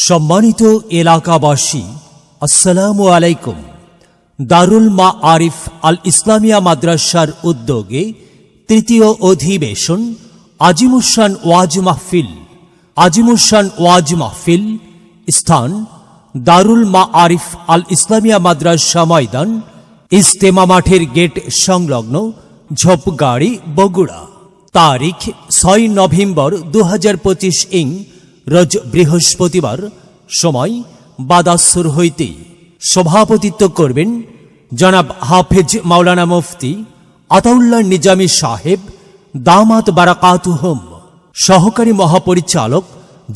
সম্মানিত এলাকাবাসী, আসসালামু আলাইকুম। দারুল মাআরিফ আল ইসলামিয়া মাদ্রাসার উদ্যোগে তৃতীয় অধিবেশন আজিমুসান ওয়াজ মাহফিল। স্থান দারুল মাআরিফ আল ইসলামিয়া মাদ্রাসা ময়দান, ইজতেমা মাঠের গেট সংলগ্ন, ঝোপগাড়ি, বগুড়া। তারিখ 6 নভেম্বর 2025 ইং রোজ বৃহস্পতিবার। সময় বাদাসুর হইতে। সভাপতিত্ব করবেন জনাব হাফেজ মাওলানা মুফতি আতাউল্লাহ নিজামী সাহেব দামাত বারাকাতুহুম। সহকারী মহাপরিচালক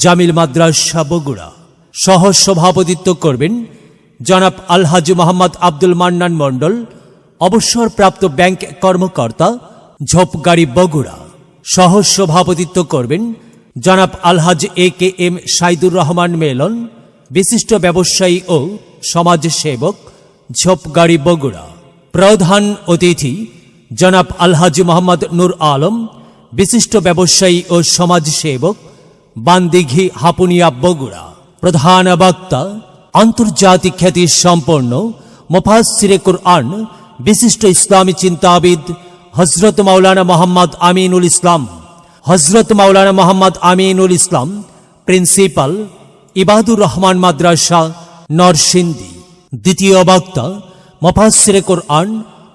জামিল মাদ্রাসা বগুড়া। সহ সভাপতিত্ব করবেন জনাব আলহাজ মোহাম্মদ আব্দুল মান্নান মণ্ডল, অবসরপ্রাপ্ত ব্যাংক কর্মকর্তা, ঝোপগাড়ি, বগুড়া। সহ সভাপতিত্ব করবেন জনাব আলহাজ AKM সাইদুর রহমান মেলন, বিশিষ্ট ব্যবসায়ী ও সমাজসেবক, ঝোপগাড়ি, বগুড়া। প্রধান অতিথি জনাব আলহাজ মোহাম্মদ নূর আলম, বিশিষ্ট ব্যবসায়ী ও সমাজসেবক, বান্দিঘি, হাপুনিয়া, বগুড়া। প্রধান বক্তা আন্তর্জাতিক খ্যাতি সম্পন্ন মুফাসসিরে কুরআন, বিশিষ্ট ইসলামী চিন্তাবিদ হযরত মাওলানা মোহাম্মদ আমিনুল ইসলাম, প্রিন্সিপাল, ইবাদুর রহমান মাদ্রাসা, নরসিংদী। দ্বিতীয় বক্তা মুফাসসিরে কুরআন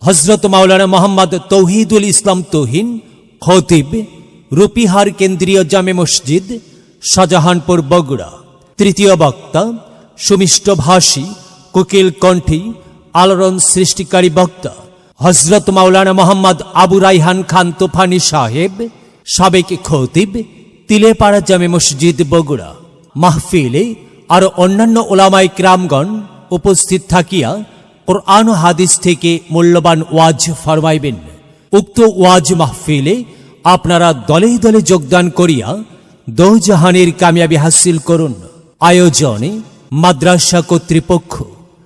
হযরত মাওলানা মোহাম্মদ তৌহিদুল ইসলাম তুহিন, খতিব, রূপিহার কেন্দ্রীয় জামে মসজিদ, শাহজাহানপুর, বগুড়া। তৃতীয় বক্তা সুমিষ্ট ভাষী, কোকিল কণ্ঠী, আলোড়ন সৃষ্টিকারী বক্তা হযরত মাওলানা মোহাম্মদ আবু রাইহান খান তোফানি সাহেব, সাবেক খতিব, তিলেপাড়া জামে মসজিদ, বগুড়া। মাহফিলে আরো অন্যান্য ওলামায়ে কিরামগণ উপস্থিত থাকিয়া কুরআন ও হাদিস থেকে মূল্যবান ওয়াজ ফরমাইবেন। উক্ত ওয়াজ মাহফিলে আপনারা দলে দলে যোগদান করিয়া দোজাহানের কামিয়াবি হাসিল করুন। আয়োজনে মাদ্রাসা কর্তৃপক্ষ।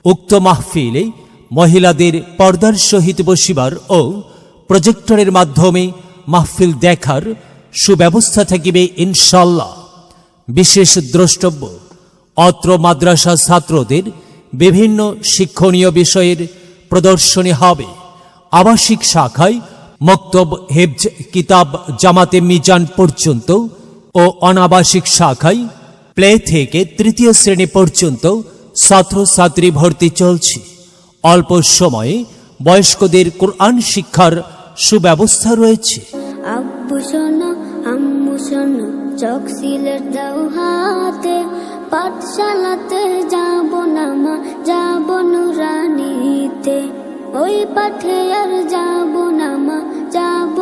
উক্ত মাহফিলে মহিলাদের পর্দার সহিত বসিবার ও প্রজেক্টরের মাধ্যমে মাহফিল দেখার সুব্যবস্থা থাকিবে ইনশাআল্লাহ। বিশেষ দ্রষ্টব্য, অত্র মাদ্রাসা ছাত্রদের বিভিন্ন শিক্ষণীয় বিষয়ের প্রদর্শনী হবে। আবাসিক শাখায় মক্তব, হেফজ, কিতাব, জামাতে মিজান পর্যন্ত ও অনাবাসিক শাখায় প্লে থেকে তৃতীয় শ্রেণী পর্যন্ত ছাত্রছাত্রী ভর্তি চলছে। অল্প সময়ে বয়স্কদের কোরআন শিক্ষার সুব্যবস্থা রয়েছে। আব্বু শোনো, আম্মু শোনো, চক সিলেট দাও হাতে, পাঠশালাতে যাব না মা, যাব নুরানিতে, ওই পাঠে আর যাব না মা, যাব